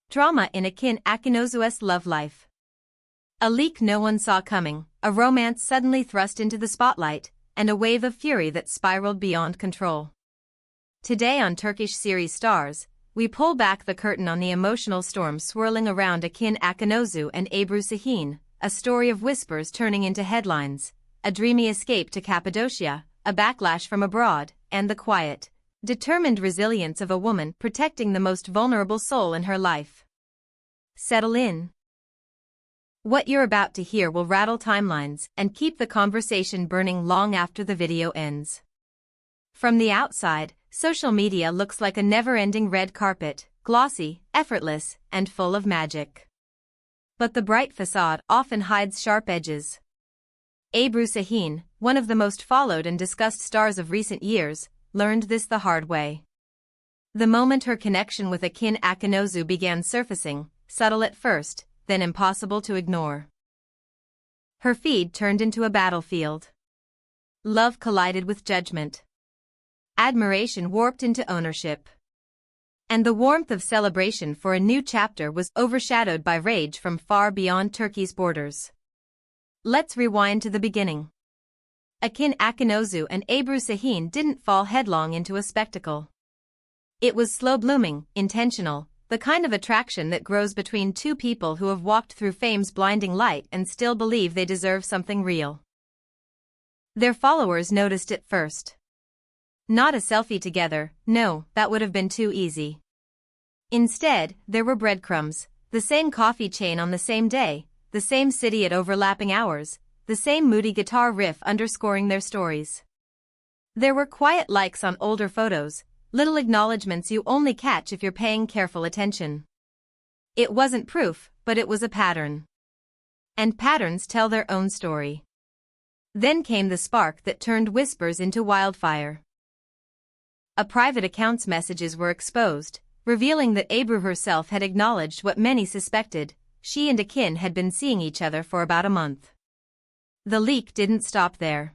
Drama in Akınözü's love life. A leak no one saw coming, a romance suddenly thrust into the spotlight, and a wave of fury that spiraled beyond control. Today on Turkish series Stars, we pull back the curtain on the emotional storm swirling around Akınözü and Ebru Şahin, a story of whispers turning into headlines, a dreamy escape to Cappadocia, a backlash from abroad, and the quiet, determined resilience of a woman protecting the most vulnerable soul in her life. Settle in. What you're about to hear will rattle timelines and keep the conversation burning long after the video ends. From the outside, social media looks like a never-ending red carpet, glossy, effortless, and full of magic. But the bright facade often hides sharp edges. Ebru Şahin, one of the most followed and discussed stars of recent years, learned this the hard way. The moment her connection with Akınözü began surfacing, subtle at first, then impossible to ignore. Her feed turned into a battlefield. Love collided with judgment. Admiration warped into ownership. And the warmth of celebration for a new chapter was overshadowed by rage from far beyond Turkey's borders. Let's rewind to the beginning. Akınözü and Ebru Şahin didn't fall headlong into a spectacle. It was slow-blooming, intentional, the kind of attraction that grows between two people who have walked through fame's blinding light and still believe they deserve something real. Their followers noticed it first. Not a selfie together, no, that would have been too easy. Instead, there were breadcrumbs, the same coffee chain on the same day, the same city at overlapping hours, the same moody guitar riff underscoring their stories. There were quiet likes on older photos, little acknowledgements you only catch if you're paying careful attention. It wasn't proof, but it was a pattern. And patterns tell their own story. Then came the spark that turned whispers into wildfire. A private account's messages were exposed, revealing that Ebru herself had acknowledged what many suspected: she and Akın had been seeing each other for about a month. The leak didn't stop there.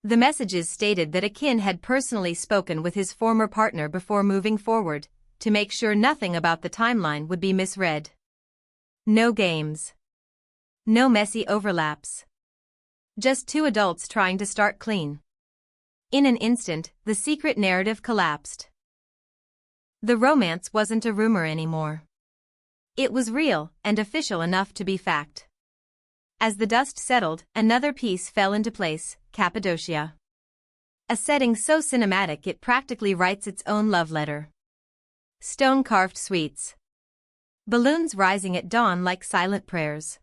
The messages stated that Akın had personally spoken with his former partner before moving forward, to make sure nothing about the timeline would be misread. No games. No messy overlaps. Just two adults trying to start clean. In an instant, the secret narrative collapsed. The romance wasn't a rumor anymore. It was real and official enough to be fact. As the dust settled, another piece fell into place: Cappadocia. A setting so cinematic it practically writes its own love letter. Stone-carved suites. Balloons rising at dawn like silent prayers.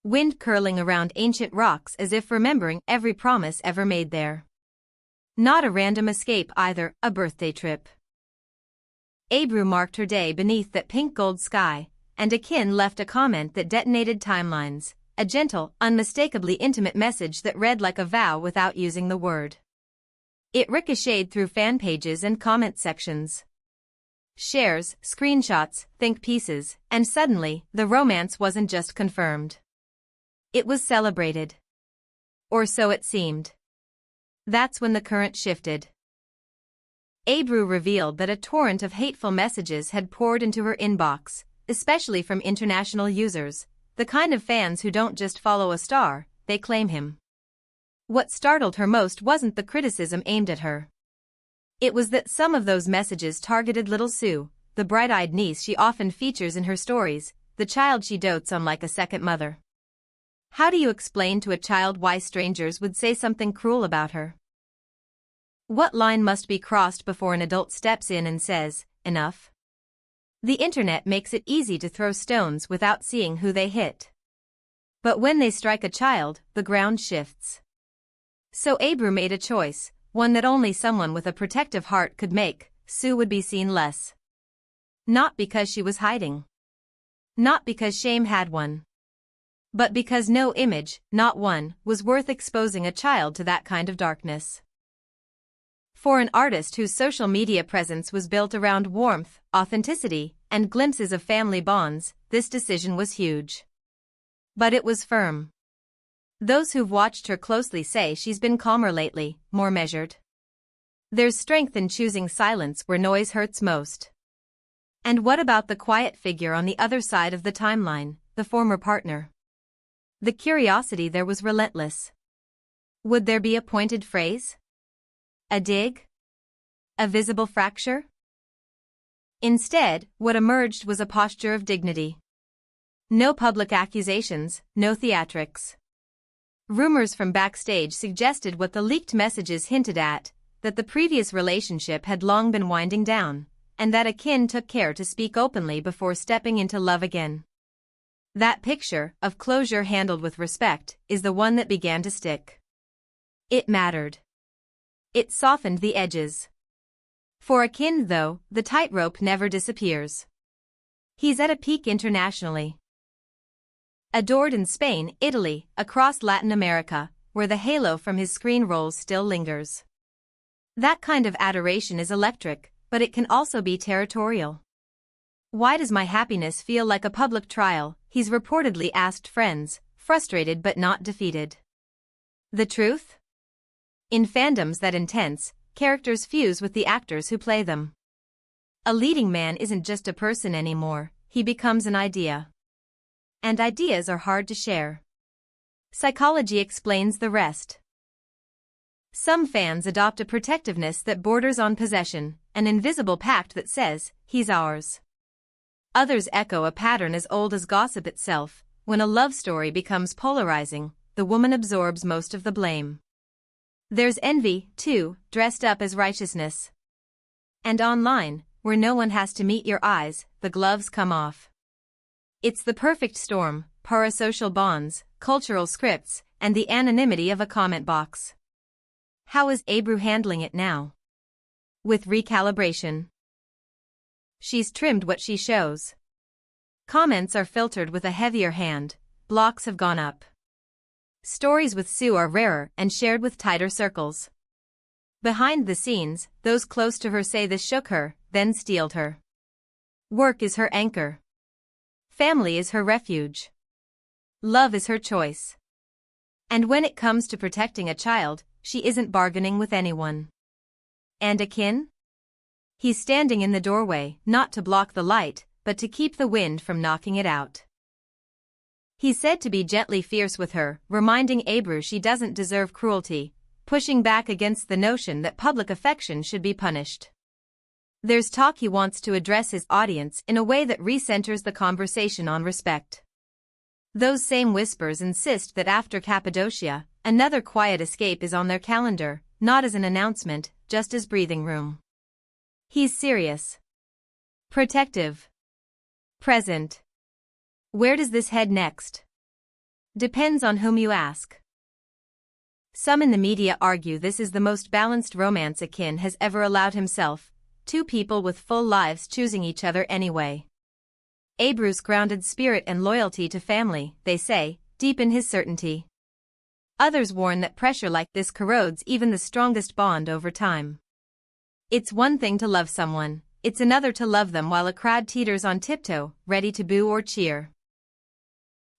Wind curling around ancient rocks as if remembering every promise ever made there. Not a random escape either, a birthday trip. Ebru marked her day beneath that pink-gold sky, and Akın left a comment that detonated timelines. A gentle, unmistakably intimate message that read like a vow without using the word. It ricocheted through fan pages and comment sections. Shares, screenshots, think pieces, and suddenly, the romance wasn't just confirmed. It was celebrated. Or so it seemed. That's when the current shifted. Ebru revealed that a torrent of hateful messages had poured into her inbox, especially from international users. The kind of fans who don't just follow a star, they claim him. What startled her most wasn't the criticism aimed at her. It was that some of those messages targeted little Sue, the bright-eyed niece she often features in her stories, the child she dotes on like a second mother. How do you explain to a child why strangers would say something cruel about her? What line must be crossed before an adult steps in and says, enough? The internet makes it easy to throw stones without seeing who they hit. But when they strike a child, the ground shifts. So Ebru made a choice, one that only someone with a protective heart could make: Sue would be seen less. Not because she was hiding. Not because shame had one. But because no image, not one, was worth exposing a child to that kind of darkness. For an artist whose social media presence was built around warmth, authenticity, and glimpses of family bonds, this decision was huge. But it was firm. Those who've watched her closely say she's been calmer lately, more measured. There's strength in choosing silence where noise hurts most. And what about the quiet figure on the other side of the timeline, the former partner? The curiosity there was relentless. Would there be a pointed phrase? A dig? A visible fracture? Instead, what emerged was a posture of dignity. No public accusations, no theatrics. Rumors from backstage suggested what the leaked messages hinted at, that the previous relationship had long been winding down, and that Akın took care to speak openly before stepping into love again. That picture, of closure handled with respect, is the one that began to stick. It mattered. It softened the edges. For Akın, though, the tightrope never disappears. He's at a peak internationally. Adored in Spain, Italy, across Latin America, where the halo from his screen roles still lingers. That kind of adoration is electric, but it can also be territorial. Why does my happiness feel like a public trial? He's reportedly asked friends, frustrated but not defeated. The truth? In fandoms that intense, characters fuse with the actors who play them. A leading man isn't just a person anymore, he becomes an idea. And ideas are hard to share. Psychology explains the rest. Some fans adopt a protectiveness that borders on possession, an invisible pact that says, he's ours. Others echo a pattern as old as gossip itself. When a love story becomes polarizing, the woman absorbs most of the blame. There's envy, too, dressed up as righteousness. And online, where no one has to meet your eyes, the gloves come off. It's the perfect storm: parasocial bonds, cultural scripts, and the anonymity of a comment box. How is Ebru handling it now? With recalibration. She's trimmed what she shows. Comments are filtered with a heavier hand, blocks have gone up. Stories with Sue are rarer and shared with tighter circles. Behind the scenes, those close to her say this shook her, then steeled her. Work is her anchor. Family is her refuge. Love is her choice. And when it comes to protecting a child, she isn't bargaining with anyone. And Akın? He's standing in the doorway, not to block the light, but to keep the wind from knocking it out. He's said to be gently fierce with her, reminding Ebru she doesn't deserve cruelty, pushing back against the notion that public affection should be punished. There's talk he wants to address his audience in a way that recenters the conversation on respect. Those same whispers insist that after Cappadocia, another quiet escape is on their calendar, not as an announcement, just as breathing room. He's serious. Protective. Present. Where does this head next? Depends on whom you ask. Some in the media argue this is the most balanced romance Akın has ever allowed himself, two people with full lives choosing each other anyway. Ebru's grounded spirit and loyalty to family, they say, deepen his certainty. Others warn that pressure like this corrodes even the strongest bond over time. It's one thing to love someone, it's another to love them while a crowd teeters on tiptoe, ready to boo or cheer.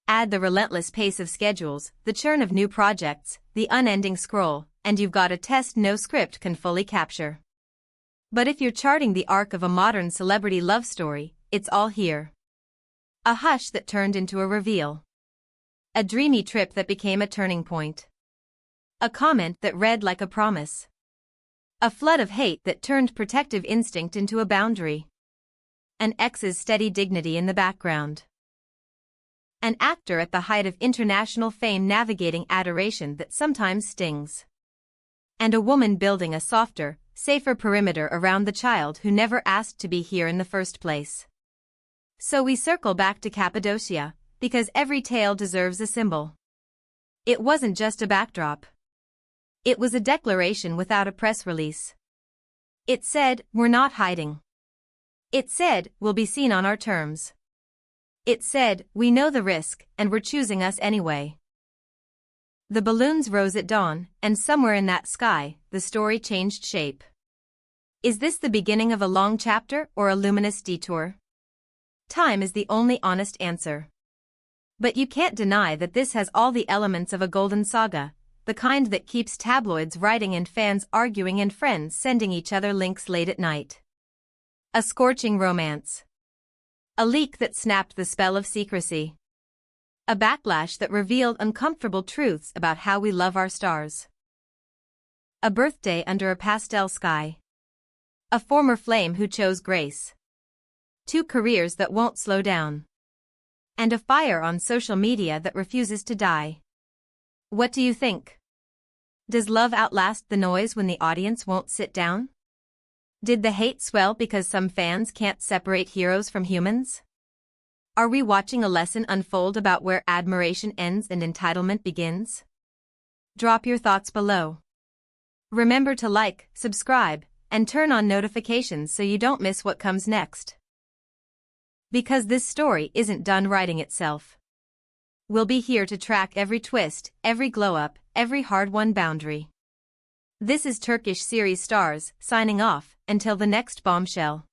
Add the relentless pace of schedules, the churn of new projects, the unending scroll, and you've got a test no script can fully capture. But if you're charting the arc of a modern celebrity love story, it's all here. A hush that turned into a reveal. A dreamy trip that became a turning point. A comment that read like a promise. A flood of hate that turned protective instinct into a boundary. An ex's steady dignity in the background. An actor at the height of international fame navigating adoration that sometimes stings. And a woman building a softer, safer perimeter around the child who never asked to be here in the first place. So we circle back to Cappadocia, because every tale deserves a symbol. It wasn't just a backdrop. It was a declaration without a press release. It said, we're not hiding. It said, we'll be seen on our terms. It said, we know the risk, and we're choosing us anyway. The balloons rose at dawn, and somewhere in that sky, the story changed shape. Is this the beginning of a long chapter or a luminous detour? Time is the only honest answer. But you can't deny that this has all the elements of a golden saga, the kind that keeps tabloids writing and fans arguing and friends sending each other links late at night. A scorching romance. A leak that snapped the spell of secrecy. A backlash that revealed uncomfortable truths about how we love our stars. A birthday under a pastel sky. A former flame who chose grace. Two careers that won't slow down. And a fire on social media that refuses to die. What do you think? Does love outlast the noise when the audience won't sit down? Did the hate swell because some fans can't separate heroes from humans? Are we watching a lesson unfold about where admiration ends and entitlement begins? Drop your thoughts below. Remember to like, subscribe, and turn on notifications so you don't miss what comes next. Because this story isn't done writing itself. We'll be here to track every twist, every glow-up, every hard-won boundary. This is Turkish series stars, signing off, until the next bombshell.